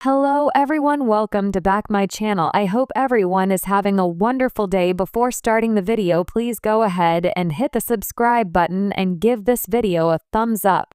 Hello everyone, welcome to back my channel. I hope everyone is having a wonderful day. Before starting the video, please go ahead and hit the subscribe button and give this video a thumbs up.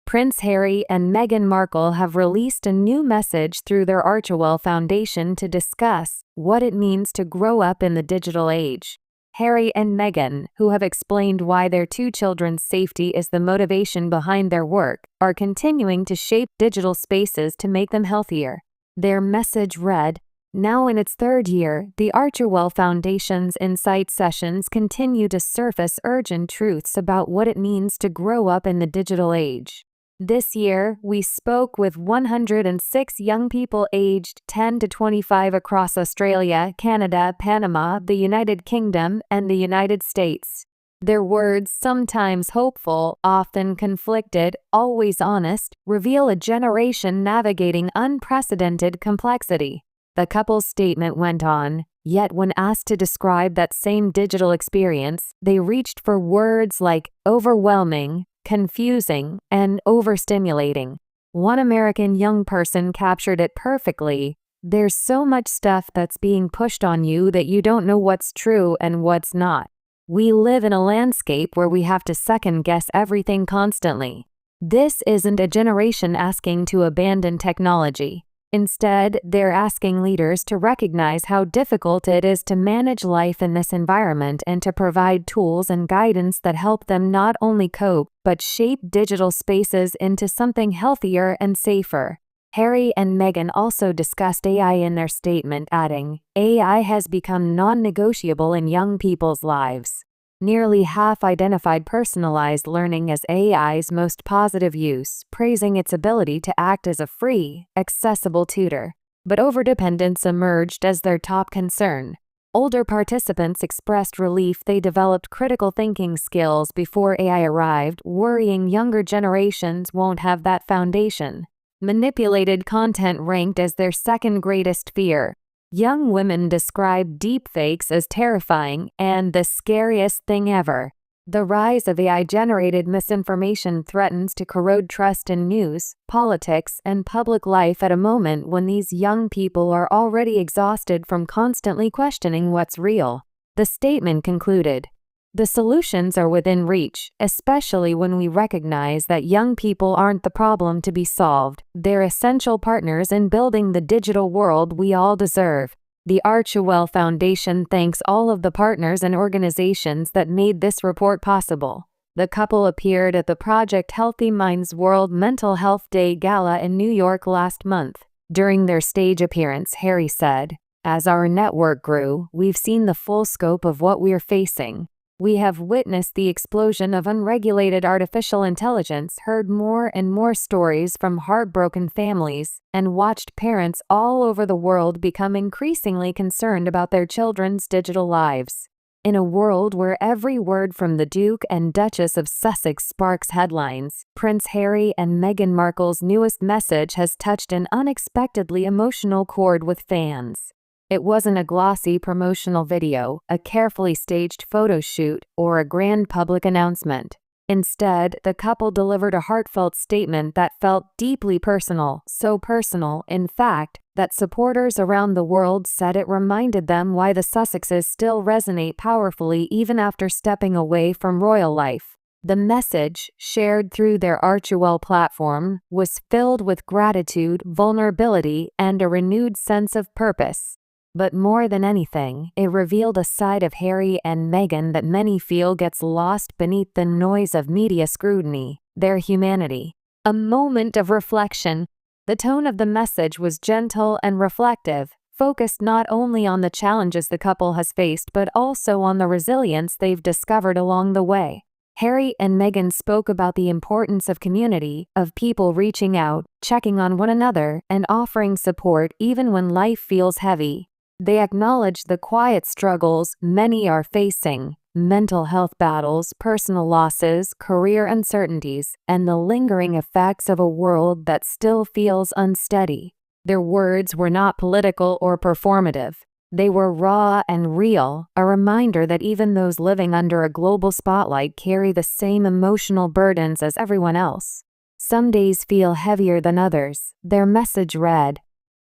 Prince Harry and Meghan Markle have released a new message through their Archewell Foundation to discuss what it means to grow up in the digital age. Harry and Meghan, who have explained why their two children's safety is the motivation behind their work, are continuing to shape digital spaces to make them healthier. Their message read, "Now in its third year, the Archewell Foundation's Insight Sessions continue to surface urgent truths about what it means to grow up in the digital age. This year, we spoke with 106 young people aged 10 to 25 across Australia, Canada, Panama, the United Kingdom, and the United States. Their words, sometimes hopeful, often conflicted, always honest, reveal a generation navigating unprecedented complexity." The couple's statement went on, yet when asked to describe that same digital experience, they reached for words like overwhelming, confusing, and overstimulating. One American young person captured it perfectly. "There's so much stuff that's being pushed on you that you don't know what's true and what's not. We live in a landscape where we have to second-guess everything constantly." This isn't a generation asking to abandon technology. Instead, they're asking leaders to recognize how difficult it is to manage life in this environment and to provide tools and guidance that help them not only cope, but shape digital spaces into something healthier and safer. Harry and Meghan also discussed AI in their statement, adding, "AI has become non-negotiable in young people's lives." Nearly half identified personalized learning as AI's most positive use, praising its ability to act as a free, accessible tutor. But overdependence emerged as their top concern. Older participants expressed relief they developed critical thinking skills before AI arrived, worrying younger generations won't have that foundation. Manipulated content ranked as their second greatest fear. Young women describe deepfakes as terrifying and the scariest thing ever. The rise of AI-generated misinformation threatens to corrode trust in news, politics, and public life at a moment when these young people are already exhausted from constantly questioning what's real. The statement concluded, "The solutions are within reach, especially when we recognize that young people aren't the problem to be solved. They're essential partners in building the digital world we all deserve." The Archewell Foundation thanks all of the partners and organizations that made this report possible. The couple appeared at the Project Healthy Minds World Mental Health Day Gala in New York last month. During their stage appearance, Harry said, "As our network grew, we've seen the full scope of what we're facing. We have witnessed the explosion of unregulated artificial intelligence, heard more and more stories from heartbroken families, and watched parents all over the world become increasingly concerned about their children's digital lives." In a world where every word from the Duke and Duchess of Sussex sparks headlines, Prince Harry and Meghan Markle's newest message has touched an unexpectedly emotional chord with fans. It wasn't a glossy promotional video, a carefully staged photo shoot, or a grand public announcement. Instead, the couple delivered a heartfelt statement that felt deeply personal, so personal, in fact, that supporters around the world said it reminded them why the Sussexes still resonate powerfully even after stepping away from royal life. The message, shared through their Archewell platform, was filled with gratitude, vulnerability, and a renewed sense of purpose. But more than anything, it revealed a side of Harry and Meghan that many feel gets lost beneath the noise of media scrutiny: their humanity. A moment of reflection. The tone of the message was gentle and reflective, focused not only on the challenges the couple has faced but also on the resilience they've discovered along the way. Harry and Meghan spoke about the importance of community, of people reaching out, checking on one another, and offering support even when life feels heavy. They acknowledged the quiet struggles many are facing: mental health battles, personal losses, career uncertainties, and the lingering effects of a world that still feels unsteady. Their words were not political or performative. They were raw and real, a reminder that even those living under a global spotlight carry the same emotional burdens as everyone else. Some days feel heavier than others. Their message read,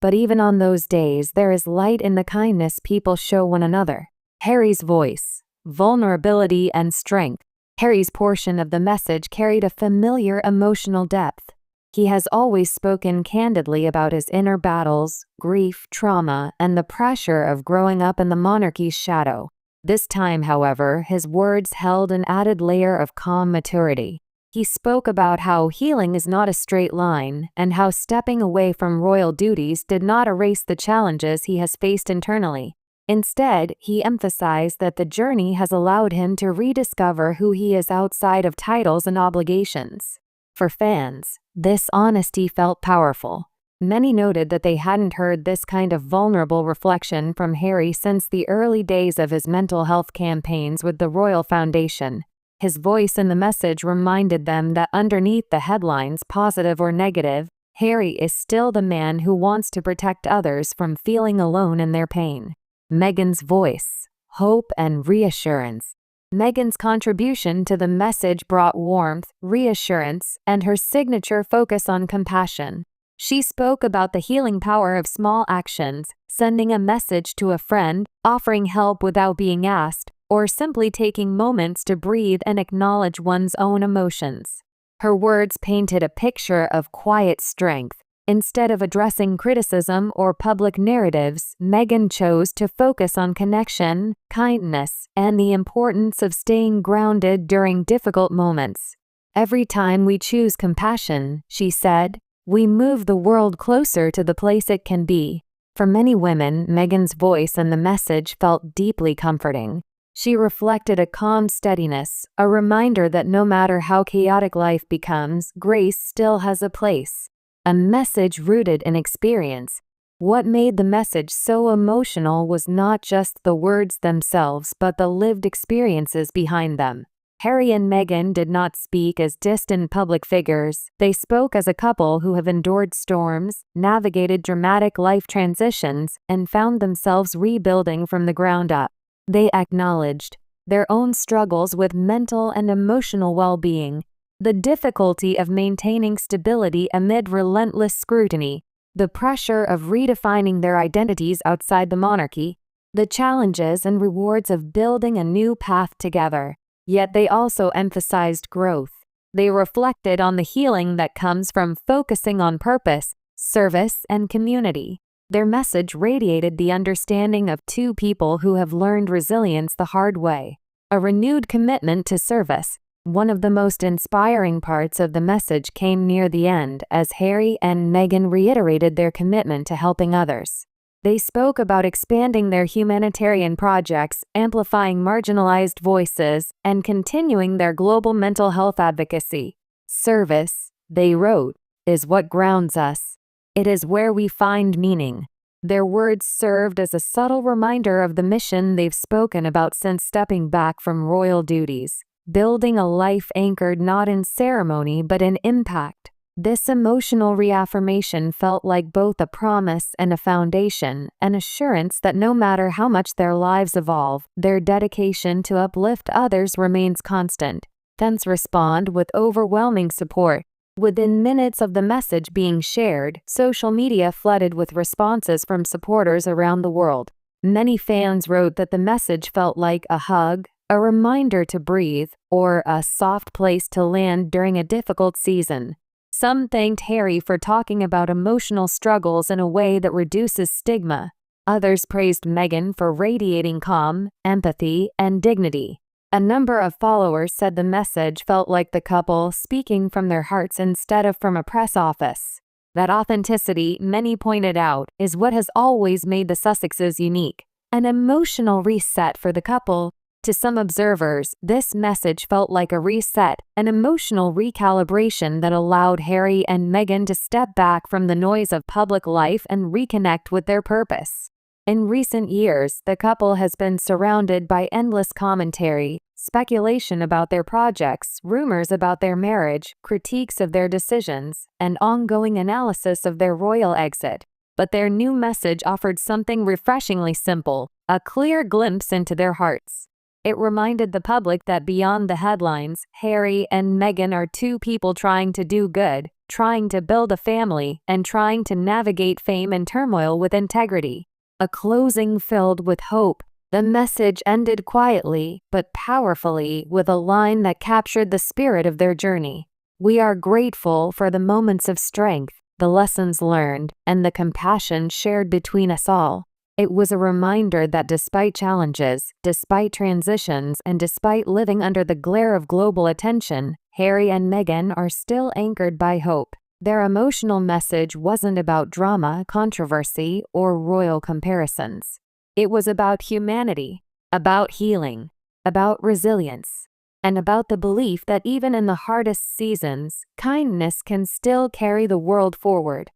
But even on those days, there is light in the kindness people show one another. Harry's voice, vulnerability, and strength. Harry's portion of the message carried a familiar emotional depth. He has always spoken candidly about his inner battles, grief, trauma, and the pressure of growing up in the monarchy's shadow. This time, however, his words held an added layer of calm maturity. He spoke about how healing is not a straight line, and how stepping away from royal duties did not erase the challenges he has faced internally. Instead, he emphasized that the journey has allowed him to rediscover who he is outside of titles and obligations. For fans, this honesty felt powerful. Many noted that they hadn't heard this kind of vulnerable reflection from Harry since the early days of his mental health campaigns with the Royal Foundation. His voice in the message reminded them that underneath the headlines, positive or negative, Harry is still the man who wants to protect others from feeling alone in their pain. Meghan's voice, hope and reassurance. Meghan's contribution to the message brought warmth, reassurance, and her signature focus on compassion. She spoke about the healing power of small actions, sending a message to a friend, offering help without being asked, or simply taking moments to breathe and acknowledge one's own emotions. Her words painted a picture of quiet strength. Instead of addressing criticism or public narratives, Meghan chose to focus on connection, kindness, and the importance of staying grounded during difficult moments. "Every time we choose compassion," she said, "we move the world closer to the place it can be." For many women, Meghan's voice and the message felt deeply comforting. She reflected a calm steadiness, a reminder that no matter how chaotic life becomes, grace still has a place. A message rooted in experience. What made the message so emotional was not just the words themselves, but the lived experiences behind them. Harry and Meghan did not speak as distant public figures. They spoke as a couple who have endured storms, navigated dramatic life transitions, and found themselves rebuilding from the ground up. They acknowledged their own struggles with mental and emotional well-being, the difficulty of maintaining stability amid relentless scrutiny, the pressure of redefining their identities outside the monarchy, the challenges and rewards of building a new path together. Yet they also emphasized growth. They reflected on the healing that comes from focusing on purpose, service, and community. Their message radiated the understanding of two people who have learned resilience the hard way, a renewed commitment to service. One of the most inspiring parts of the message came near the end as Harry and Meghan reiterated their commitment to helping others. They spoke about expanding their humanitarian projects, amplifying marginalized voices, and continuing their global mental health advocacy. "Service," they wrote, "is what grounds us. It is where we find meaning." Their words served as a subtle reminder of the mission they've spoken about since stepping back from royal duties, building a life anchored not in ceremony but in impact. This emotional reaffirmation felt like both a promise and a foundation, an assurance that no matter how much their lives evolve, their dedication to uplift others remains constant. Fans respond with overwhelming support. Within minutes of the message being shared, social media flooded with responses from supporters around the world. Many fans wrote that the message felt like a hug, a reminder to breathe, or a soft place to land during a difficult season. Some thanked Harry for talking about emotional struggles in a way that reduces stigma. Others praised Meghan for radiating calm, empathy, and dignity. A number of followers said the message felt like the couple speaking from their hearts instead of from a press office. That authenticity, many pointed out, is what has always made the Sussexes unique. An emotional reset for the couple. To some observers, this message felt like a reset, an emotional recalibration that allowed Harry and Meghan to step back from the noise of public life and reconnect with their purpose. In recent years, the couple has been surrounded by endless commentary, speculation about their projects, rumors about their marriage, critiques of their decisions, and ongoing analysis of their royal exit. But their new message offered something refreshingly simple, a clear glimpse into their hearts. It reminded the public that beyond the headlines, Harry and Meghan are two people trying to do good, trying to build a family, and trying to navigate fame and turmoil with integrity. A closing filled with hope. The message ended quietly but powerfully with a line that captured the spirit of their journey. We are grateful for the moments of strength, the lessons learned, and the compassion shared between us all. It was a reminder that despite challenges, despite transitions, and despite living under the glare of global attention, Harry and Meghan are still anchored by hope. Their emotional message wasn't about drama, controversy, or royal comparisons. It was about humanity, about healing, about resilience, and about the belief that even in the hardest seasons, kindness can still carry the world forward.